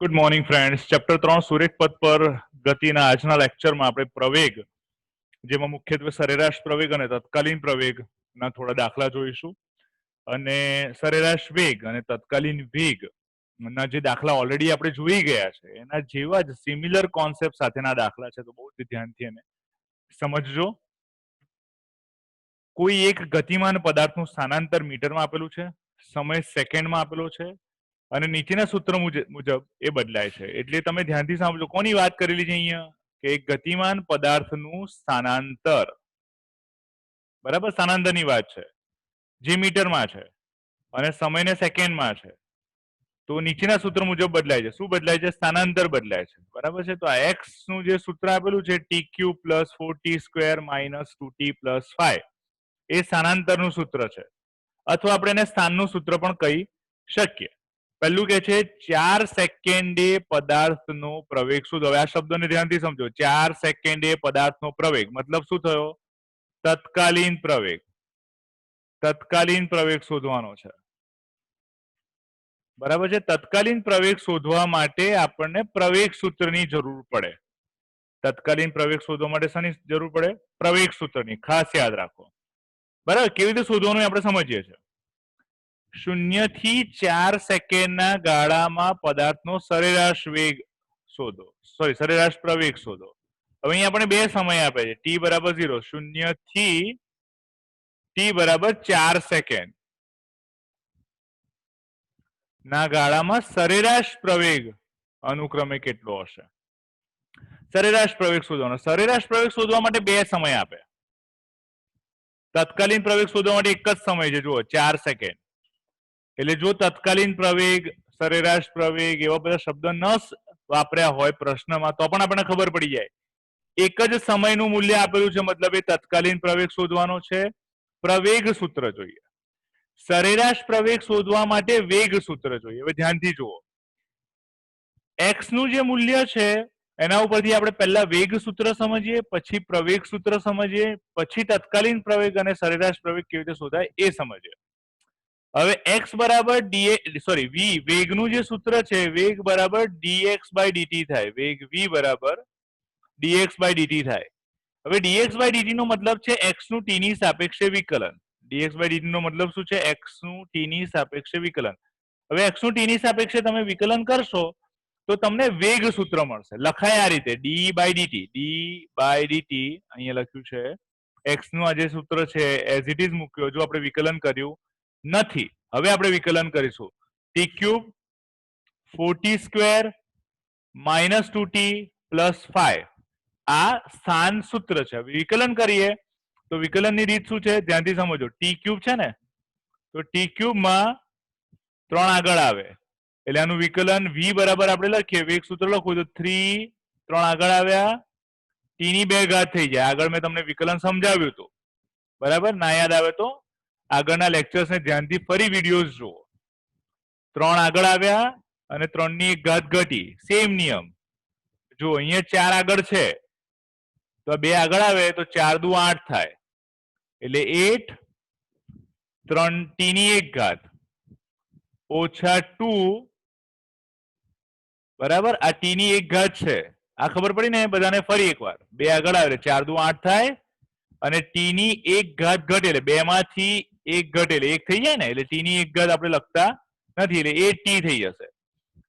Good morning friends. Chapter 3 સુરેખ પદ પર ગતિના આજના લેક્ચરમાં આપણે પ્રવેગ, જેમાં મુખ્યત્વે સરેરાશ પ્રવેગ અને તત્કાલીન પ્રવેગના થોડા દાખલા જોઈશું. અને સરેરાશ વેગ અને તત્કાલીન વેગ ના જે દાખલા ઓલરેડી આપણે જોઈ ગયા છે એના જેવા જ સિમિલર કોન્સેપ્ટ સાથેના દાખલા છે, તો બહુ જ ધ્યાનથી એને સમજજો. કોઈ એક ગતિમાન પદાર્થનું સ્થાનાંતર મીટરમાં આપેલું છે, સમય સેકન્ડમાં આપેલો છે અને નીચેના સૂત્ર મુજબ એ બદલાય છે. એટલે તમે ધ્યાનથી સાંભળો. કોની વાત કરેલી છે અહીંયા? કે એક ગતિમાન પદાર્થનું સ્થાનાંતર, બરાબર, સ્થાનાંતરની વાત છે જે મીટરમાં છે અને સમયને સેકન્ડમાં છે. તો નીચેના સૂત્ર મુજબ બદલાય છે. શું બદલાય છે? સ્થાનાંતર બદલાય છે, બરાબર છે. તો આ એક્સ નું જે સૂત્ર આપેલું છે TQ + 4t² - 2t + 5, એ સ્થાનાંતરનું સૂત્ર છે, અથવા આપણે એને સ્થાનનું સૂત્ર પણ કહી શકીએ. પહેલું કે છે 4 સેકન્ડે પદાર્થનો પ્રવેગ શોધો. હવે આ શબ્દોને ધ્યાનથી સમજો. 4 સેકન્ડે પદાર્થનો પ્રવેગ મતલબ શું થયો? તત્કાલીન પ્રવેગ. તત્કાલીન પ્રવેગ શોધવાનો છે, બરાબર છે. તત્કાલીન પ્રવેગ શોધવા માટે આપણને પ્રવેગ સૂત્રની જરૂર પડે. તત્કાલીન પ્રવેગ શોધવા માટે શાની જરૂર પડે? પ્રવેગ સૂત્રની. ખાસ યાદ રાખો, બરાબર. કેવી રીતે શોધવાનું આપણે સમજીએ છીએ. 0 થી 4 સેકન્ડના ગાળામાં પદાર્થનો સરેરાશ વેગ શોધો, સરેરાશ પ્રવેગ શોધો. હવે અહીંયા આપણે બે સમય આપે છે, t = 0, 0 થી t = 4 સેકન્ડ ના ગાળામાં સરેરાશ પ્રવેગ અનુક્રમે કેટલો હશે? સરેરાશ પ્રવેગ શોધવાનો. સરેરાશ પ્રવેગ શોધવા માટે બે સમય આપે. તત્કાલીન પ્રવેગ શોધવા માટે એક જ સમય છે, જુઓ, 4 સેકન્ડ. એટલે જો તત્કાલીન પ્રવેગ, સરેરાશ પ્રવેગ એવા બધા શબ્દ ન વાપર્યા હોય પ્રશ્નમાં, તો પણ આપણને ખબર પડી જાય. એક જ સમયનું મૂલ્ય આપેલું છે, મતલબ એ તત્કાલીન પ્રવેગ શોધવાનો છે. પ્રવેગ સૂત્ર જોઈએ. સરેરાશ પ્રવેગ શોધવા માટે વેગ સૂત્ર જોઈએ. હવે ધ્યાનથી જુઓ. એક્સ નું જે મૂલ્ય છે એના ઉપરથી આપણે પહેલા વેગ સૂત્ર સમજીએ, પછી પ્રવેગ સૂત્ર સમજીએ, પછી તત્કાલીન પ્રવેગ અને સરેરાશ પ્રવેગ કેવી રીતે શોધાય એ સમજીએ. હવે x = v, વેગનું જે સૂત્ર છે, વેગ બરાબર dx/dt થાય. વેગ v બરાબર dx/dt થાય. હવે dx/dt નો મતલબ છે x નું t ની સાપેક્ષે વિકલન. dx/dt નો મતલબ શું છે? x નું t ની સાપેક્ષે વિકલન. હવે x નું t ની સાપેક્ષે તમે વિકલન કરશો તો તમને વેગ સૂત્ર મળશે. લખાય આ રીતે, d/dt. d/dt અહીંયા લખ્યું છે. x નું આ જે સૂત્ર છે એઝ ઇટ ઇઝ મૂક્યો. જો આપણે વિકલન કર્યું નથી. હવે આપણે વિકલન કરીશું. t³ 4t² - 2t + 5. આ સ્થાન સૂત્ર છે. વિકલન કરીએ તો વિકલનની રીત શું છે? ધ્યાનથી સમજો. t³ છે ને, તો t³ માં 3 આગળ આવે એટલે આનું વિકલન v બરાબર આપણે લખીએ, વેગ સૂત્ર લખું તો 3 આગળ આવ્યા, t ની 2 ઘાત થઈ જાય. આગળ મેં તમને વિકલન સમજાવ્યું હતું, બરાબર. ના યાદ આવે તો આગળના લેક્ચર્સને ધ્યાનથી ફરી વિડીયોઝ જુઓ. 3 આગળ આવ્યા અને 3 ની 1 ઘાત ઘટી. સેમ નિયમ. જો અહીંયા 4 આગળ છે તો 2 આગળ આવે તો 4 દુ 8 થાય, એટલે 8 3 t ની 1 ઘાત ઓછા 2, બરાબર. આ t ની 1 ઘાત છે. આ ખબર પડી ને બધાને? ફરી એકવાર. 2 આગળ આવે એટલે 4 દુ 8 થાય અને t ની 1 ઘાત ઘટે એટલે 2 માંથી 1 ઘટે એટલે 1 થઈ જાય ને. એટલે t ની 1 ઘાત આપણે લખતા નથી એટલે એ t થઈ જશે.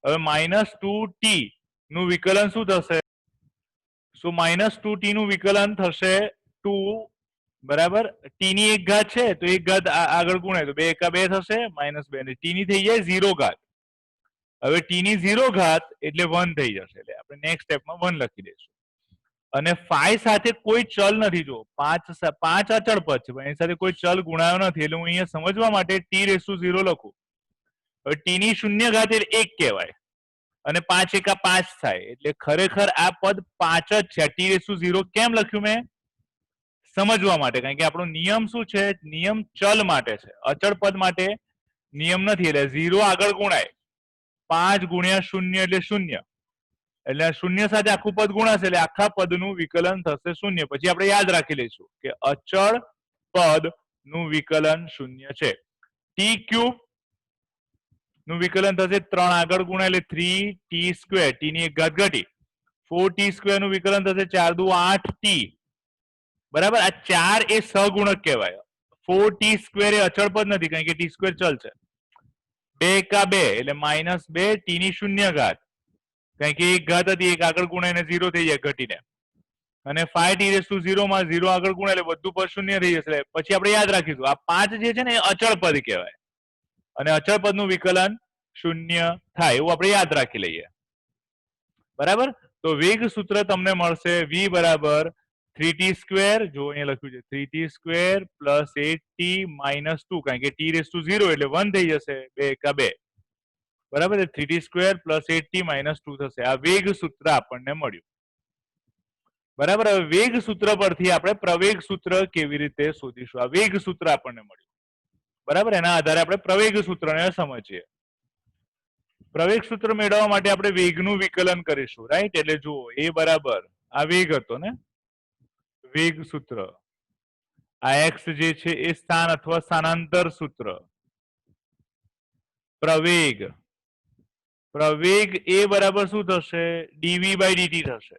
હવે -2t નું વિકલન શું થશે? સો -2t નું વિકલન થશે 2, બરાબર. t ની 1 ઘાત છે તો 1 ઘાત આગળ ગુણે તો 2 એકા 2 થશે, -2 એટલે t ની થઈ જાય 0 ઘાત. હવે t ની 0 ઘાત એટલે 1 થઈ જશે. એટલે આપણે નેક્સ્ટ સ્ટેપમાં 1 લખી દઈશું. અને 5 સાથે કોઈ ચલ નથી. જો 5 અચળ પદ છે પણ એની સાથે કોઈ ચલ ગુણાયો નથી, એટલે હું અહીંયા સમજવા માટે t⁻0 લખું. હવે t ની 0 ઘાત એટલે 1 કહેવાય અને 5 એકા 5 થાય, એટલે ખરેખર આ પદ 5 જ છે. t⁻0 કેમ લખ્યું મેં? સમજવા માટે. કારણ કે આપણો નિયમ શું છે? નિયમ ચલ માટે છે, અચળ પદ માટે નિયમ નથી. એટલે 0 આગળ ગુણાય. 5 ગુણ્યા 0 એટલે 0, એટલે 0 સાથે આખું પદ ગુણાશે એટલે આખા પદનું વિકલન થશે 0. પછી આપણે યાદ રાખી લઈશું કે અચળ પદ નું વિકલન 0 છે. t³ નું વિકલન થશે 3 આગળ ગુણ્યા એટલે 3t², t ની એક ઘાત ઘટી. 4t² નું વિકલન થશે 4 દુ 8t. બરાબર, આ 4 એ સહગુણક કહેવાય. 4t² એ અચળ પદ નથી કારણ કે t² ચલ છે. 2 એકા 2 એટલે -2 t ની શૂન્ય ઘાત, કારણ કે એક ઘાત હતી, એક આગળ ગુણાઈને 0 થઈ જાય ઘટીને. અને 5t⁻0 માં 0 આગળ ગુણાય એટલે બધું પદ શૂન્ય થઈ જશે. પછી આપણે યાદ રાખીશું આ 5 જે છે ને એ અચળ પદ કહેવાય, અને અચળ પદનું વિકલન શૂન્ય થાય એવું આપણે યાદ રાખી લઈએ. બરાબર, તો વેગ સૂત્ર તમને મળશે v બરાબર 3t², જો અહીંયા લખ્યું છે 3t² પ્લસ 8t માઇનસ 2, કારણ કે t⁻0 એટલે 1 થઈ જશે. 2 એકા 2, બરાબર, 3t² પ્લસ 8t માઇનસ 2 થશે. આ વેગ સૂત્ર આપણને મળ્યું. બરાબર, હવે વેગ સૂત્ર પરથી આપણે પ્રવેગ સૂત્ર કેવી રીતે શોધીશું? આ વેગ સૂત્ર આપણને મળ્યું. બરાબર, એના આધારે આપણે પ્રવેગ સૂત્રને સમજીએ. પ્રવેગ સૂત્ર મેળવવા માટે આપણે વેગનું વિકલન કરીશું, રાઈટ? એટલે જુઓ, એ બરાબર આ વેગ હતો ને, વેગ સૂત્ર. આ એક્સ જે છે એ સ્થાન અથવા સ્થાનાંતર સૂત્ર. પ્રવેગ, પ્રવેગ એ બરાબર શું થશે? dv/dt થશે.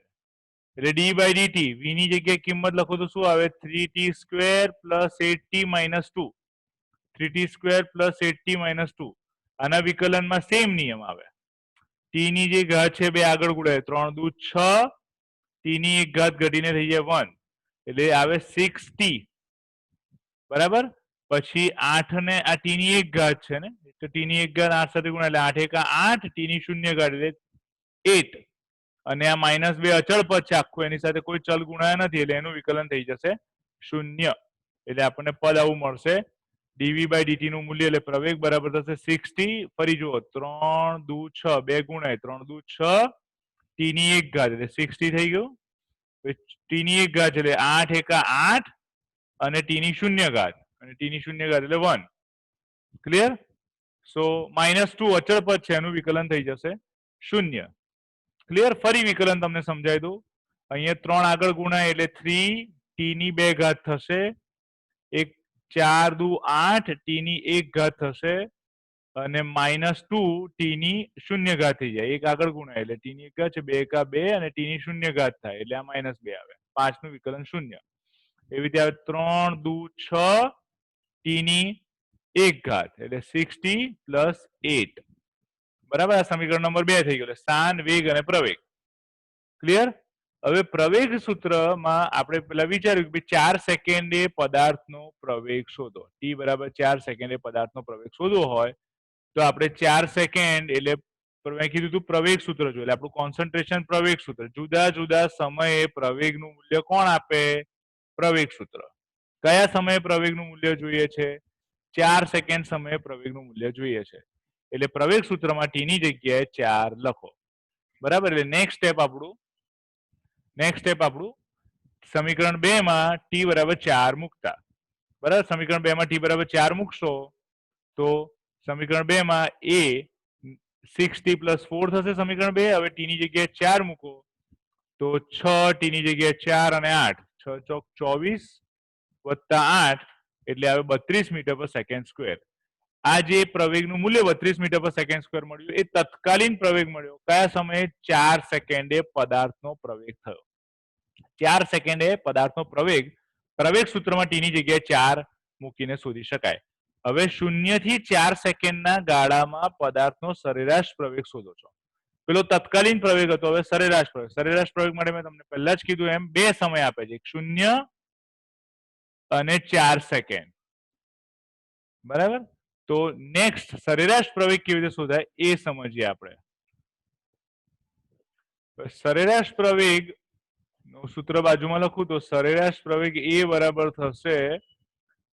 એટલે d/dt, v ની જગ્યાએ કિંમત લખો તો શું આવે? 3t² plus 8t minus 2. 3t² plus 8t minus 2. આના વિકલનમાં સેમ નિયમ આવે. t ની જે ઘાત છે બે આગળ ગુણાય, 3 દુ 6, t ની એક ઘાત ઘટીને થઈ જાય 1, એટલે આવે 6t. બરાબર, પછી 8 ને આ t ની એક ઘાત છે ને, તો t ની એક ઘાત 8 સાથે ગુણાય એટલે 8 એકા 8, t ની શૂન્ય ઘાત એટલે 8. અને આ -2 અચળ પદ છે આખું, એની સાથે કોઈ ચલ ગુણાયા નથી એટલે એનું વિકલન થઈ જશે 0. એટલે આપણને પદ આવું મળશે. dv/dt નું મૂલ્ય એટલે પ્રવેગ બરાબર થશે 6t. ફરી જુઓ, 3 દુ 6, 2 ગુણાય 3 દુ 6, t ની એક ઘાત એટલે 6t થઈ ગયું. t ની એક ઘાત એટલે 8 એકા 8 અને t ની શૂન્ય ઘાત, અને t ની શૂન્ય ઘાત એટલે 1. ક્લિયર? સો -2 અચળ પદ છે, એનું વિકલન થઈ જશે 0. ક્લિયર? ફરી વિકલન તમને સમજાવી દઉં. અહીંયા 3 આગળ ગુણાય એટલે 3, t ની 2 ઘાત થશે. 4 દુ 8, t ની એક ઘાત થશે. અને -2 t ની શૂન્ય ઘાત થઈ જાય, એક આગળ ગુણાય એટલે t ની એક ઘાત છે, 2 એકા 2 અને t ની શૂન્ય ઘાત થાય એટલે આ -2 આવે. 5 નું વિકલન 0. એવી રીતે આવે 3 દુ 6, t ની એક ઘાત એટલે 6t પ્લસ 8. બરાબર, આ સમીકરણ નંબર 2 થઈ ગયું. સ્થાન, વેગ અને પ્રવેગ. ક્લિયર? હવે પ્રવેગ સૂત્રમાં આપણે પેલા વિચાર્યું કે 4 સેકન્ડે પદાર્થનો પ્રવેગ શોધો. t બરાબર 4 સેકન્ડે પદાર્થનો પ્રવેગ શોધવો હોય તો આપણે 4 સેકન્ડ એટલે મેં કીધું હતું પ્રવેગ સૂત્ર જોઈએ, એટલે આપણું કોન્સન્ટ્રેશન પ્રવેગ સૂત્ર. જુદા જુદા સમયે પ્રવેગનું મૂલ્ય કોણ આપે? પ્રવેગ સૂત્ર. કયા સમયે પ્રવેગનું મૂલ્ય જોઈએ છે? 4 સેકન્ડ સમયે પ્રવેગનું મૂલ્ય જોઈએ છે. એટલે પ્રવેગ સૂત્રમાં t ની જગ્યાએ 4 લખો. બરાબર, એટલે નેક્સ્ટ સ્ટેપ આપણું સમીકરણ 2 માં t બરાબર 4 મૂકતા. બરાબર, સમીકરણ 2 માં t બરાબર 4 મૂકશો તો સમીકરણ 2 માં a 6t પ્લસ 4 થશે. સમીકરણ 2, હવે t ની જગ્યાએ 4 મૂકો તો 6, t ની જગ્યાએ 4 અને 8, 6 ચોક 24 વત્તા 8 એટલે આવે 32 મીટર પર સેકન્ડ સ્ક્વેર. આ જે પ્રવેગનું મૂલ્ય 32 મીટર પર સેકન્ડ સ્ક્વેર મળ્યું એ તત્કાલીન પ્રવેગ મળ્યો. કયા સમયે? 4 સેકન્ડે પદાર્થનો પ્રવેગ થયો. 4 સેકન્ડે પદાર્થનો પ્રવેગ પ્રવેગ સૂત્રમાં t ની જગ્યાએ 4 મૂકીને શોધી શકાય. હવે 0 થી 4 સેકન્ડના ગાળામાં પદાર્થનો સરેરાશ પ્રવેગ શોધો છો. પેલો તત્કાલીન પ્રવેગ હતો, હવે સરેરાશ પ્રવેગ. સરેરાશ પ્રવેગ માટે મેં તમને પહેલા જ કીધું એમ બે સમય આપે છે, 0 અને 4 સેકન્ડ. બરાબર, તો નેક્સ્ટ સરેરાશ પ્રવેગ કેવી રીતે શોધાય એ સમજીએ આપણે. સરેરાશ પ્રવેગ નું સૂત્ર બાજુમાં લખું તો સરેરાશ પ્રવેગ એ બરાબર થશે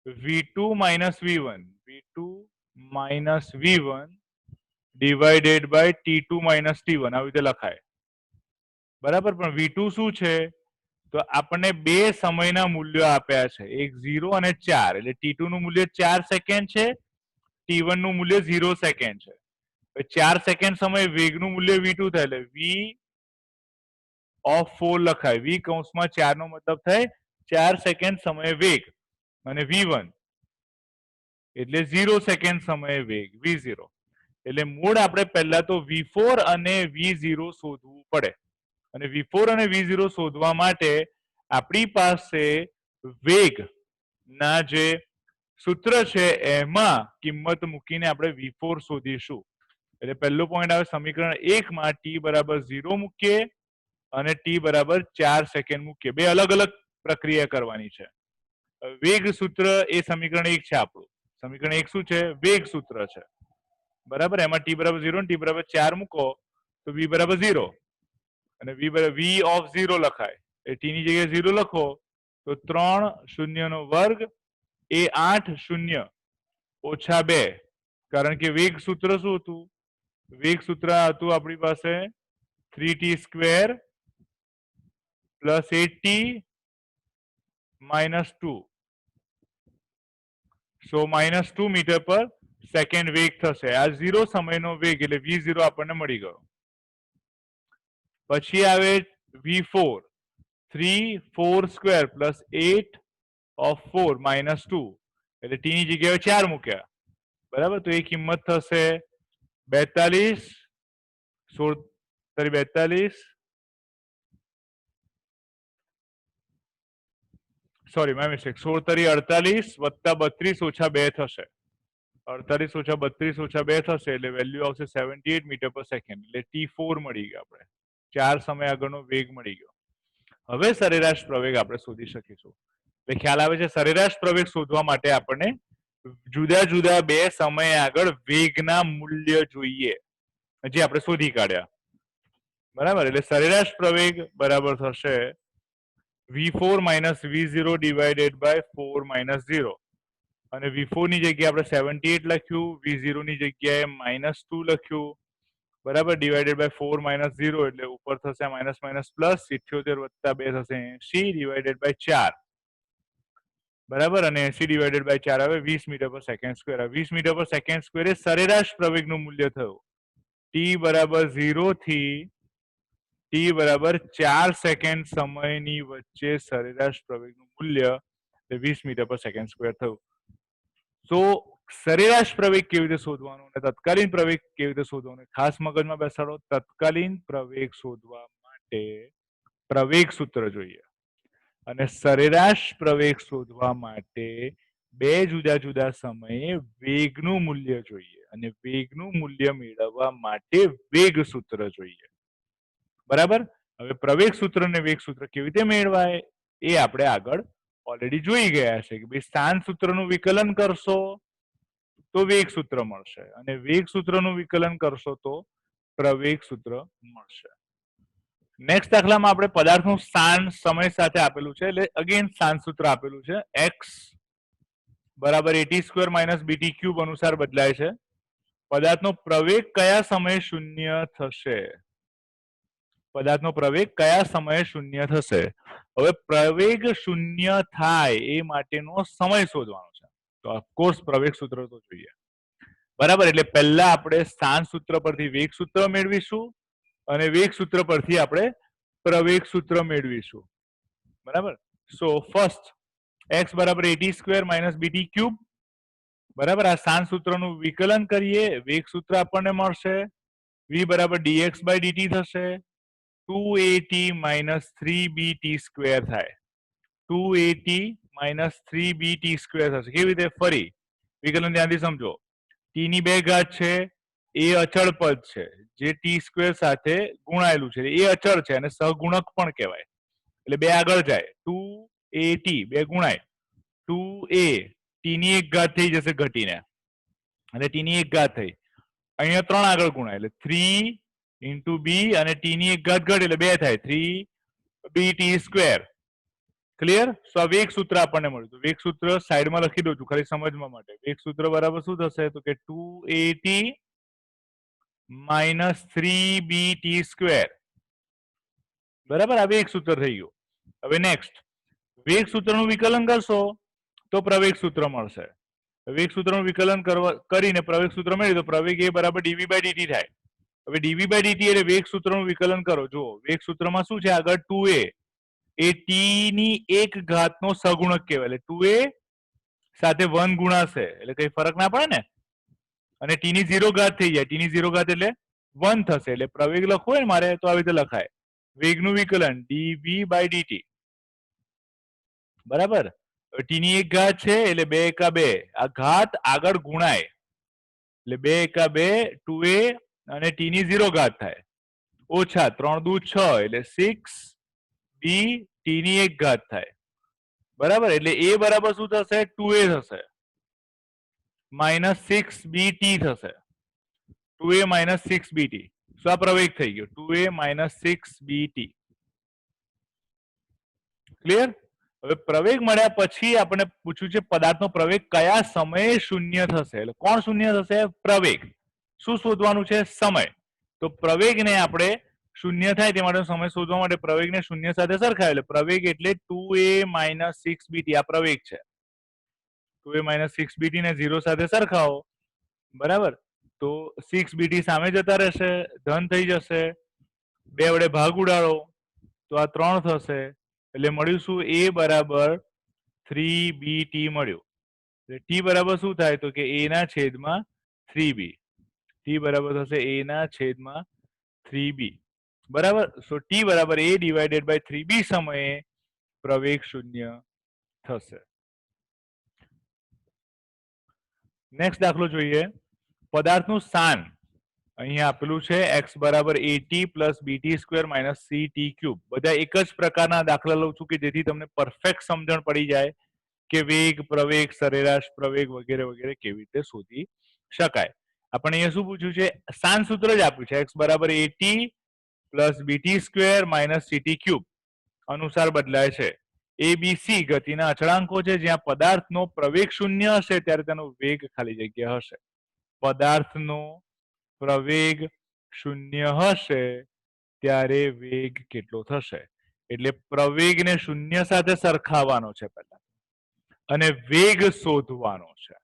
v2 minus v1, v2 minus v1 divided by t2 minus t1, આવી રીતે લખાય. બરાબર, પણ v2 શું છે? તો આપણને બે સમયના મૂલ્યો આપ્યા છે, એક 0 અને 4. એટલે t2 નું મૂલ્ય 4 સેકન્ડ છે, t1 નું મૂલ્ય 0 સેકન્ડ છે. 4 સેકન્ડ સમયે વેગનું મૂલ્ય v2 થાય એટલે v ઓફ 4 લખાય. v કૌંસમાં 4 નો મતલબ થાય 4 સેકન્ડ સમયે વેગ, અને v1 એટલે 0 સેકન્ડ સમયે વેગ v0. એટલે મૂળ આપણે પહેલા તો V4 અને V0 શોધવું પડે અને V4 અને V0 શોધવા માટે આપણી પાસે વેગ ના જે સૂત્ર છે એમાં કિંમત મૂકીને આપણે V4 શોધીશું એટલે પહેલો પોઈન્ટ આવે સમીકરણ 1 માં t બરાબર 0 મૂકીએ અને t બરાબર 4 સેકન્ડ મૂકીએ બે અલગ અલગ પ્રક્રિયા કરવાની છે વેગ સૂત્ર એ સમીકરણ 1 છે આપણું સમીકરણ 1 શું છે વેગ સૂત્ર છે બરાબર એમાં t બરાબર 0 અને t બરાબર 4 મૂકો તો v બરાબર 0 અને v ઓફ 0 લખાય એ t ની જગ્યાએ 0 લખો તો 3 શૂન્યનો વર્ગ એ 8 શૂન્ય ઓછા 2 કારણ કે વેગ સૂત્ર શું હતું વેગ સૂત્ર હતું આપણી પાસે 3t સ્ક્વેર પ્લસ 8t -2 સો -2 મીટર પર સેકન્ડ વેગ થશે આ 0 સમયનો વેગ એટલે v0 આપણને મળી ગયો પછી આવે v4 3 4 સ્ક્વેર પ્લસ 8 ઓફ 4 -2 એટલે t ની જગ્યાએ 4 મૂક્યા બરાબર તો એ કિંમત થશે 42 સોરી માય મિસ્ટેક 16 48 વત્તા 32 ઓછા 2 થશે 48 ઓછા 32 ઓછા 2 થશે એટલે વેલ્યુ આવશે 78 મીટર પર સેકન્ડ એટલે t4 મળી ગયો આપણે 4 સમય આગળનો વેગ મળી ગયો હવે સરેરાશ પ્રવેગ આપણે શોધી શકીશું એટલે ખ્યાલ આવે છે સરેરાશ પ્રવેગ શોધવા માટે આપણને જુદા જુદા બે સમય આગળ વેગના મૂલ્ય જોઈએ જે આપણે શોધી કાઢ્યા બરાબર એટલે સરેરાશ પ્રવેગ બરાબર થશે v4 minus v0 divided by 4 minus 0 અને v4 ની જગ્યાએ આપણે 78 લખ્યું v0 ની જગ્યાએ -2 લખ્યું બરાબર ડિવાઇડેડ બાય 4 minus 0 એટલે ઉપર થશે માઇનસ માઇનસ પ્લસ 78 વત્તા 2 થશે 80 ડિવાઇડેડ બાય 4 બરાબર અને 80 ડિવાઇડેડ બાય 4 આવે 20 મીટર પર સેકન્ડ સ્ક્વેર 20 મીટર પર સેકન્ડ સ્ક્વેર એ સરેરાશ પ્રવેગનું મૂલ્ય થયું t બરાબર 0 થી t બરાબર 4 સેકન્ડ સમયની વચ્ચે સરેરાશ પ્રવેગનું મૂલ્ય 20 મીટર પર સેકન્ડ સ્ક્વેર થયું તો સરેરાશ પ્રવેગ કેવી રીતે શોધવાનો અને તત્કાલીન પ્રવેગ કેવી રીતે શોધવાનો ખાસ મગજમાં બેસાડો તત્કાલીન પ્રવેગ શોધવા માટે પ્રવેગ સૂત્ર જોઈએ અને સરેરાશ પ્રવેગ શોધવા માટે બે જુદા જુદા સમયે વેગનું મૂલ્ય જોઈએ અને વેગનું મૂલ્ય મેળવવા માટે વેગ સૂત્ર જોઈએ બરાબર હવે પ્રવેગ સૂત્ર અને વેગ સૂત્ર કેવી રીતે મેળવાય એ આપણે આગળ ઓલરેડી જોઈ ગયા છે કે ભાઈ સ્થાન સૂત્રનું વિકલન કરશો તો વેગ સૂત્ર મળશે અને વેગ સૂત્રનું વિકલન કરશો તો પ્રવેગ સૂત્ર મળશે નેક્સ્ટ દાખલામાં આપણે પદાર્થનું સ્થાન સમય સાથે આપેલું છે એટલે અગેન સ્થાન સૂત્ર આપેલું છે x બરાબર at² - bt³ અનુસાર બદલાય છે પદાર્થનો પ્રવેગ કયા સમયે શૂન્ય થશે પદાર્થનો પ્રવેગ કયા સમયે શૂન્ય થશે હવે પ્રવેગ શૂન્ય થાય એ માટેનો સમય શોધવાનો છે તો ઓફકોર્સ પ્રવેગ સૂત્ર તો જોઈએ બરાબર એટલે પહેલા આપણે સ્થાન સૂત્ર પરથી વેગ સૂત્ર મેળવીશું અને વેગ સૂત્ર પરથી આપણે પ્રવેગ સૂત્ર મેળવીશું બરાબર સો ફર્સ્ટ x બરાબર at² - bt³ બરાબર આ સ્થાન સૂત્રનું વિકલન કરીએ વેગ સૂત્ર આપણને મળશે v બરાબર dx/dt થશે 2at - 3bt² થાય 2at - 3bt² થશે કેવી રીતે ફરી વિકલન ધ્યાનથી સમજો t ની 2 ઘાત છે એ અચળ પદ છે જે t² સાથે ગુણાયેલું છે એ અચળ છે અને સહગુણક પણ કહેવાય એટલે બે આગળ જાય 2at બે ગુણાય 2a t ની 1 ઘાત થઈ જશે ઘટીને અને t ની 1 ઘાત થઈ અહીંયા 3 આગળ ગુણાય એટલે 3 into b અને t ની 1 ઘાત ઘટે એટલે 2 થાય 3bt². ક્લિયર સો આ વેગ સૂત્ર આપણને મળ્યું તો વેગ સૂત્ર સાઈડમાં લખી દઉં છું ખાલી સમજવા માટે વેગ સૂત્ર બરાબર શું થશે તો કે 2at - 3bt². બરાબર આ વેગ સૂત્ર થઈ ગયું હવે નેક્સ્ટ વેગ સૂત્રનું વિકલન કરશો તો પ્રવેગ સૂત્ર મળશે વેગ સૂત્રનું વિકલન કરીને પ્રવેગ સૂત્ર મેળવી તો પ્રવેગ એ બરાબર dv/dt થાય હવે dv/dt એટલે વેગ સૂત્રનું વિકલન કરો જુઓ વેગ સૂત્રમાં શું છે આગળ 2a એ t ની 1 ઘાતનો સહગુણક કહેવાય એટલે 2a સાથે 1 ગુણાશે એટલે કઈ ફરક ના પડે ને અને ટી ની 0 ઘાત થઈ જાય, ટી ની 0 ઘાત એટલે 1 થશે, એટલે પ્રવેગ લખવો હોય ને મારે તો આવી રીતે લખાય, વેગનું વિકલન dv બાય dt, બરાબર. ટી ની 1 ઘાત છે એટલે 2 એકા 2, આ ઘાત આગળ ગુણાય એટલે 2 એકા 2 2a અને ટી ની 0 ઘાત થાય, ઓછા 3 દુ 6 એટલે 6b ટી ની 1 ઘાત થાય, બરાબર. એટલે a બરાબર શું થશે, 2a થશે, માઇનસ 6bt થશે, 2a માઇનસ 6bt. શું આ પ્રવેગ થઈ ગયો, 2a માઇનસ 6bt. ક્લિયર. હવે પ્રવેગ મળ્યા પછી આપણે પૂછ્યું છે પદાર્થનો પ્રવેગ કયા સમયે શૂન્ય થશે, એટલે કોણ શૂન્ય થશે, પ્રવેગ. શું શોધવાનું છે, સમય. તો પ્રવેગને આપણે શૂન્ય થાય તે માટે સમય શોધવા માટે પ્રવેગને શૂન્ય સાથે સરખાવે, એટલે પ્રવેગ એટલે 2a માઇનસ 6bt, આ પ્રવેગ છે. 2a માઇનસ 6bt ને 0 સાથે સરખાવો, બરાબર. તો 6bt સામે જતા રહેશે, ધન થઈ જશે, 2 વડે ભાગ ઉડાડો તો આ 3 થશે, એટલે મળ્યું શું, a બરાબર 3bt મળ્યું. એટલે t બરાબર શું થાય તો કે a ના છેદમાં 3b, t બરાબર થશે a ના છેદમાં 3b, બરાબર. સો t બરાબર a ડિવાઇડેડ બાય 3b સમયે પ્રવેગ શૂન્ય થશે. નેક્સ્ટ દાખલો જોઈએ. પદાર્થનું સ્થાન અહીંયા આપેલું છે x બરાબર at plus BT square minus ct cube. બધા એક જ પ્રકારના દાખલા લઉં છું કે જેથી તમને પરફેક્ટ સમજણ પડી જાય કે વેગ, પ્રવેગ, સરેરાશ પ્રવેગ વગેરે વગેરે કેવી રીતે શોધી શકાય. આપણે અહીંયા શું પૂછ્યું છે, સ્થાન સૂત્ર જ આપ્યું છે, x બરાબર at plus BT square minus ct cube અનુસાર બદલાય છે. ABC ગતિના અચળાંકો છે, જ્યાં પદાર્થનો પ્રવેગ શૂન્ય હશે ત્યારે તેનો વેગ ખાલી જગ્યા હશે. પદાર્થનો પ્રવેગ શૂન્ય હશે ત્યારે વેગ કેટલો થશે, એટલે પ્રવેગને શૂન્ય સાથે સરખાવવાનો છે પહેલા, અને વેગ શોધવાનો છે.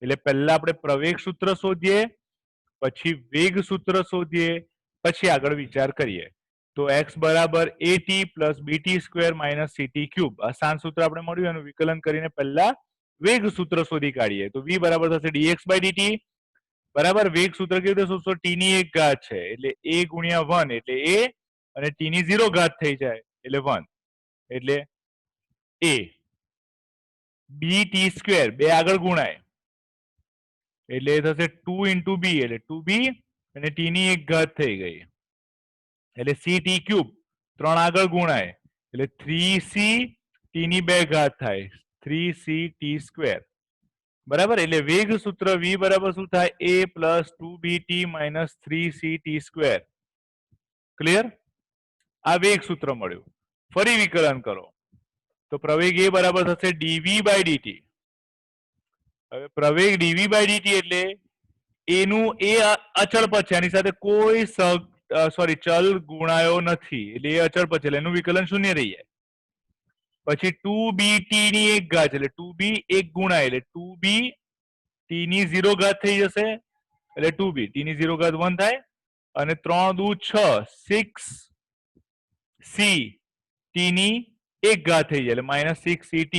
એટલે પહેલા આપણે પ્રવેગ સૂત્ર શોધીએ, પછી વેગ સૂત્ર શોધીએ, પછી આગળ વિચાર કરીએ. તો x બરાબર at plus BT square minus ct cube, આ સ્થાન સૂત્ર આપણે મળ્યું, એનું વિકલન કરીને પહેલા વેગ સૂત્ર શોધી કાઢીએ. તો v બરાબર થશે dx બાય dt, બરાબર. વેગ સૂત્ર કેવી રીતે શોધશો, ટી ની 1 ઘાત છે એટલે a ગુણ્યા 1 એટલે a, અને ટી ની 0 ઘાત થઈ જાય એટલે 1 એટલે a, bt સ્ક્વેર 2 આગળ ગુણાય એટલે એ થશે 2 ઇન્ટુ b એટલે 2b, અને ટી ની 1 ઘાત થઈ ગઈ એટલે ct ક્યુબ 3 આગળ ગુણાય એટલે 3c, ટી ની 2 ઘાત થાય 3ct સ્ક્વેર, બરાબર. એટલે વેગ સૂત્ર v બરાબર શું થાય, a plus 2bt minus 3ct square. Clear. આ વેગ સૂત્ર મળ્યું. ફરી વિકલન કરો તો પ્રવેગ a બરાબર થશે dv બાય dt. હવે પ્રવેગ dv બાય dt એટલે a નું એ અચળ પદ છે, આની સાથે કોઈ ચલ ગુણાયો નથી એટલે એ અચળ પદ છે, એટલે એનું વિકલન શૂન્ય રહી જાય. પછી 2bt ની 1 ઘાત એટલે 2b 1 ગુણાય એટલે 2b, t ની 0 ઘાત થઈ જશે એટલે 2b, t ની 0 ઘાત 1 થાય, અને 3 દુ 6 6c t ની 1 ઘાત થઈ જાય એટલે માઇનસ 6ct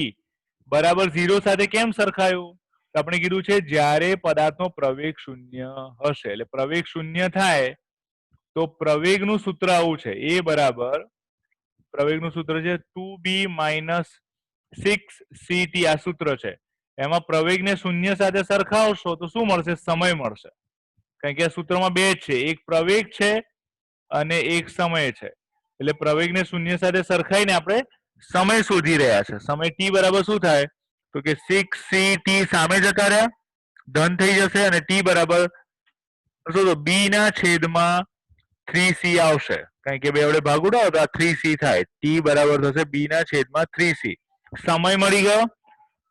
બરાબર 0 સાથે કેમ સરખાયું, તો આપણે કીધું છે જ્યારે પદાર્થનો પ્રવેગ શૂન્ય હશે, એટલે પ્રવેગ શૂન્ય થાય તો પ્રવેગનું સૂત્ર આવું છે, a બરાબર પ્રવેગનું સૂત્ર છે 2b માઇનસ 6ct, આ સૂત્ર છે. એમાં પ્રવેગને શૂન્ય સાથે સરખાવશો તો શું મળશે, સમય મળશે. કારણ કે આ સૂત્રમાં બે છે, એક પ્રવેગ છે અને એક સમય છે, એટલે પ્રવેગને શૂન્ય સાથે સરખાઈને આપણે સમય શોધી રહ્યા છે. સમય t બરાબર શું થાય તો કે 6ct સામે જતા રહ્યા, ધન થઈ જશે, અને t બરાબર શોધો b ના છેદમાં 3c આવશે, કારણ કે 2 વડે ભાગ ઉડાવો તો આ 3c થાય, t બરાબર થશે b ના છેદમાં 3c. સમય મળી ગયો.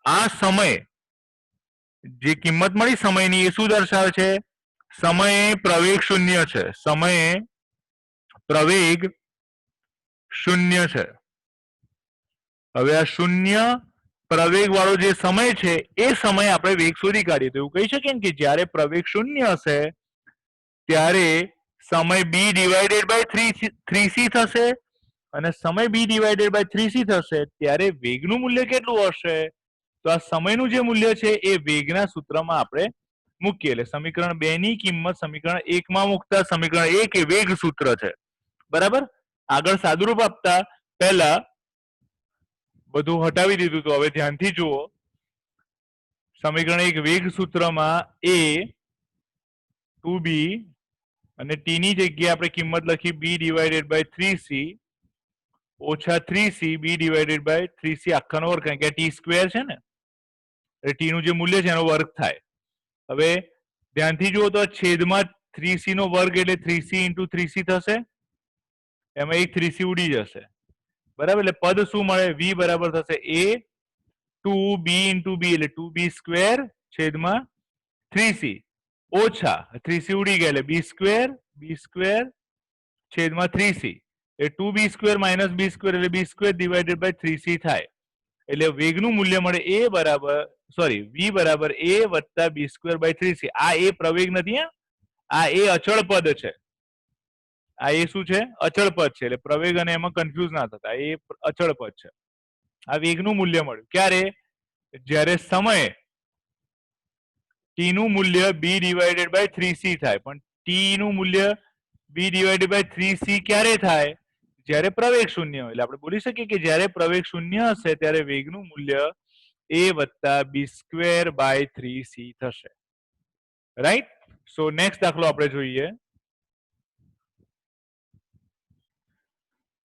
આ સમય જે કિંમત મળી સમયની એ શું દર્શાવે છે, સમયે પ્રવેગ શૂન્ય છે, સમયે પ્રવેગ શૂન્ય છે. હવે આ શૂન્ય પ્રવેગ વાળો જે સમય છે એ સમય આપણે વેગ શોધી કાઢીએ તો એવું કહી શકીએ કે જ્યારે પ્રવેગ શૂન્ય હશે ત્યારે સમય b ડિવાઇડેડ બાય 3c થશે, અને સમય b ડિવાઇડેડ બાય 3c થશે ત્યારે વેગનું મૂલ્ય કેટલું હશે, તો આ સમયનું જે મૂલ્ય છે એ વેગના સૂત્રમાં આપણે મૂકીએ એટલે સમીકરણ 2 ની કિંમત સમીકરણ 1 માં મૂકતા સમીકરણ 1 એ વેગ સૂત્ર છે બરાબર આગળ સાદુરૂપ આપતા પહેલા બધું હટાવી દીધું તો હવે ધ્યાનથી જુઓ સમીકરણ 1 વેગ સૂત્રમાં a 2b અને t ની જગ્યાએ આપણે કિંમત લખી b ડિવાઇડેડ બાય 3c ઓછા 3c b divided by 3c આખાનો વર્ગ કારણ કે ટી સ્ક્વેર છે ને એટલે ટી નું જે મૂલ્ય છે એનો વર્ગ થાય હવે ધ્યાનથી જુઓ તો છેદમાં 3c નો વર્ગ એટલે 3c ઇન્ટુ 3c થશે એમાં એક 3c ઉડી જશે બરાબર એટલે પદ શું મળે v બરાબર થશે a 2b ઇન્ટુ b એટલે 2b સ્ક્વેર છેદમાં 3c ઓછા 3c ઉડી ગયા એટલે b સ્ક્વેર છેદમાં 3c એ 2b square minus b square એટલે b square divided by 3c થાય એટલે વેગનું મૂલ્ય મળે a બરાબર સોરી v બરાબર a વત્તા b સ્ક્વેર બાય 3c આ એ પ્રવેગ નથી આ એ અચળ પદ છે આ એ શું છે અચળ પદ છે એટલે પ્રવેગ અને એમાં કન્ફ્યુઝ ના થતા એ અચળ પદ છે આ વેગનું મૂલ્ય મળ્યું ક્યારે જ્યારે સમય t નું મૂલ્ય b ડિવાઇડેડ બાય 3c થાય પણ t નું મૂલ્ય b ડિવાઇડેડ બાય 3c ક્યારે થાય જ્યારે પ્રવેગ શૂન્ય હોય એટલે આપણે બોલી શકીએ કે જ્યારે પ્રવેગ શૂન્ય હશે ત્યારે વેગનું મૂલ્ય a વત્તા b સ્ક્વેર બાય 3c થશે રાઈટ સો નેક્સ્ટ દાખલો આપણે જોઈએ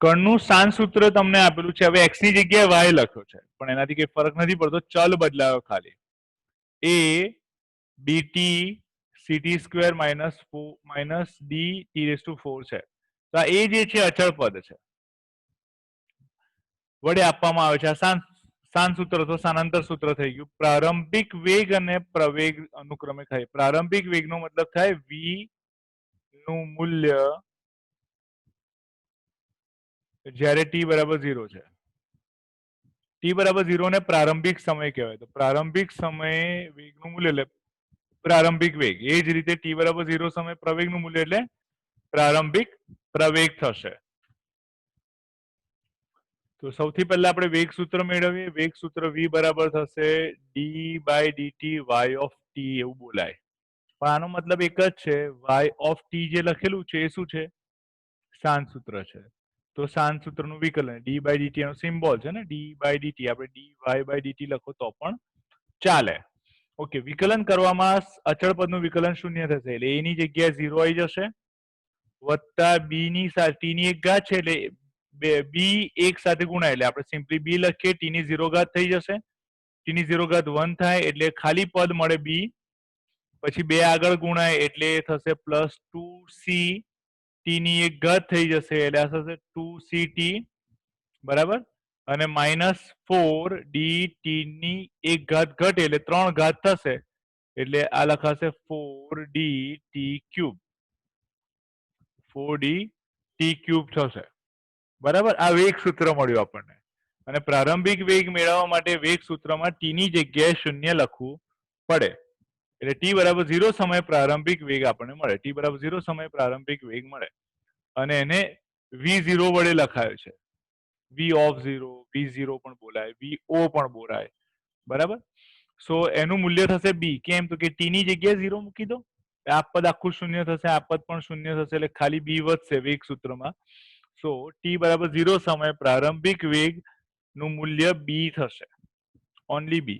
કણનું શાન સૂત્ર તમને આપેલું છે હવે x ની જગ્યાએ y લખ્યો છે પણ એનાથી કઈ ફરક નથી પડતો ચલ બદલાયો ખાલી a dt ct square minus d t raise to 4 છે તો આ એ જે છે અચળ પદ છે વડે આપવામાં આવે છે આ શાન સૂત્ર તો શાનાંતર સૂત્ર થઈ ગયું પ્રારંભિક વેગ અને પ્રવેગ અનુક્રમે થાય પ્રારંભિક વેગનો મતલબ થાય v નું મૂલ્ય જ્યારે t બરાબર 0 છે t બરાબર 0 ને પ્રારંભિક સમય કહેવાય તો પ્રારંભિક સમયે વેગનું મૂલ્ય એટલે પ્રારંભિક વેગ એ જ રીતે t બરાબર 0 સમયે પ્રવેગનું મૂલ્ય એટલે પ્રારંભિક પ્રવેગ થશે તો સૌથી પહેલા આપણે વેગ સૂત્ર મેળવીએ વેગ સૂત્ર v બરાબર થશે d by dt y of t એવું બોલાય પણ આનો મતલબ એક જ છે y ઓફ t જે લખેલું છે એ શું છે શાન સૂત્ર છે તો શાન સૂત્રનું વિકલન d બાય dt એનો સિમ્બોલ છે ને d બાય dt આપણે dy બાય dt લખો તો પણ ચાલે ઓકે વિકલન કરવામાં અચળ પદનું વિકલન શૂન્ય થશે એટલે a ની જગ્યાએ 0 આવી જશે વત્તા b ની t ની એક ઘાત છે એટલે b એક સાથે ગુણાય એટલે આપણે સિમ્પલી b લખીએ t ની 0 ઘાત થઈ જશે t ની 0 ઘાત 1 થાય એટલે ખાલી પદ મળે b પછી 2 આગળ ગુણાય એટલે થશે પ્લસ 2c t ની એક ઘાત થઈ જશે એટલે આ થશે 2ct બરાબર અને માઇનસ 4 dt ની એક ઘાત ઘટે એટલે 3 ઘાત થશે એટલે આ લખાશે 4dt ક્યુબ 4dt ક્યુબ થશે બરાબર આ વેગ સૂત્ર મળ્યું આપણને અને પ્રારંભિક વેગ મેળવવા માટે વેગ સૂત્રમાં t ની જગ્યાએ 0 લખવું પડે એટલે t બરાબર 0 સમયે પ્રારંભિક વેગ આપણને મળે t બરાબર 0 સમયે પ્રારંભિક વેગ મળે અને એને v0 વડે લખાયો છે v ઓફ 0 v0 પણ બોલાય vo પણ બોલાય બરાબર સો એનું મૂલ્ય થશે b કેમ તો કે t ની જગ્યાએ 0 મૂકી દો આ પદ આખું શૂન્ય થશે આ પદ પણ શૂન્ય થશે એટલે ખાલી b વધશે વેગ સૂત્રમાં સો t બરાબર 0 સમયે પ્રારંભિક વેગ નું મૂલ્ય b થશે ઓનલી b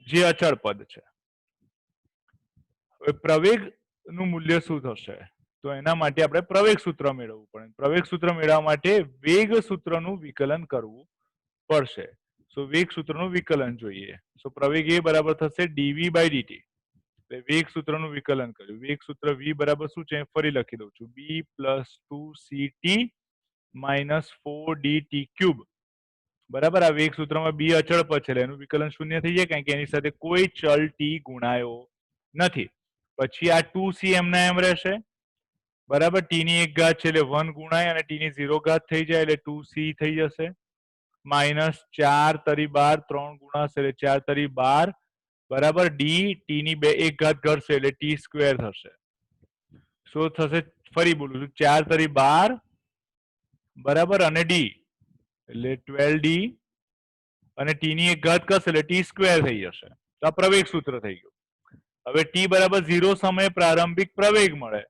જે અચળ પદ છે હવે પ્રવેગ નું મૂલ્ય શું થશે તો એના માટે આપણે પ્રવેગ સૂત્ર મેળવવું પડે પ્રવેગ સૂત્ર મેળવવા માટે વેગ સૂત્રનું વિકલન કરવું પડશે સો વેગ સૂત્રનું વિકલન જોઈએ સો પ્રવેગ એ બરાબર થશે dv બાય dt એટલે વેગ સૂત્રનું વિકલન કર્યું વેગ સૂત્ર v બરાબર શું છે ફરી લખી દઉં છું b plus 2ct minus 4dt cube બરાબર આ વેગ સૂત્રમાં b અચળ પદ છે એનું વિકલન શૂન્ય થઈ જાય કારણ કે એની સાથે કોઈ ચલ t ગુણાયો નથી પછી આ 2c એમના એમ રહેશે બરાબર t ની એક ઘાત છે એટલે 1 ગુણાય અને t ની 0 ઘાત થઈ જાય એટલે 2c થઈ જશે માઇનસ 4 તરી 12 3 ગુણાશે એટલે 4 તરી 12 બરાબર d t ની એક ઘાત ઘટશે એટલે t સ્ક્વેર થશે શું થશે ફરી બોલું છું 4 તરી 12 બરાબર અને d એટલે 12d અને t ની એક ઘાત કરશે એટલે t સ્ક્વેર થઈ જશે તો આ પ્રવેગ સૂત્ર થઈ ગયું હવે t બરાબર 0 સમયે પ્રારંભિક પ્રવેગ મળે,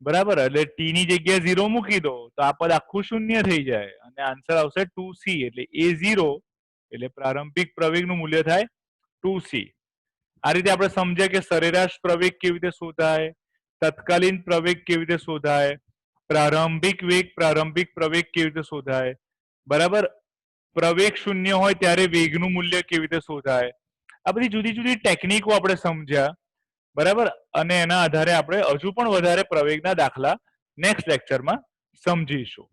બરાબર, એટલે t ની જગ્યાએ 0 મૂકી દો તો આ પદ આખું શૂન્ય થઈ જાય અને આન્સર આવશે 2c, એટલે a0 એટલે પ્રારંભિક પ્રવેગનું મૂલ્ય થાય 2c. આ રીતે આપણે સમજ્યા કે સરેરાશ પ્રવેગ કેવી રીતે શોધાય, તત્કાલીન પ્રવેગ કેવી રીતે શોધાય, પ્રારંભિક પ્રવેગ કેવી રીતે શોધાય, બરાબર, પ્રવેગ શૂન્ય હોય ત્યારે વેગનું મૂલ્ય કેવી રીતે શોધાય. આ બધી જુદી જુદી ટેકનિકો આપણે સમજ્યા, બરાબર, અને એના આધારે આપણે હજુ પણ વધારે પ્રવેગના દાખલા નેક્સ્ટ લેક્ચરમાં સમજીશું.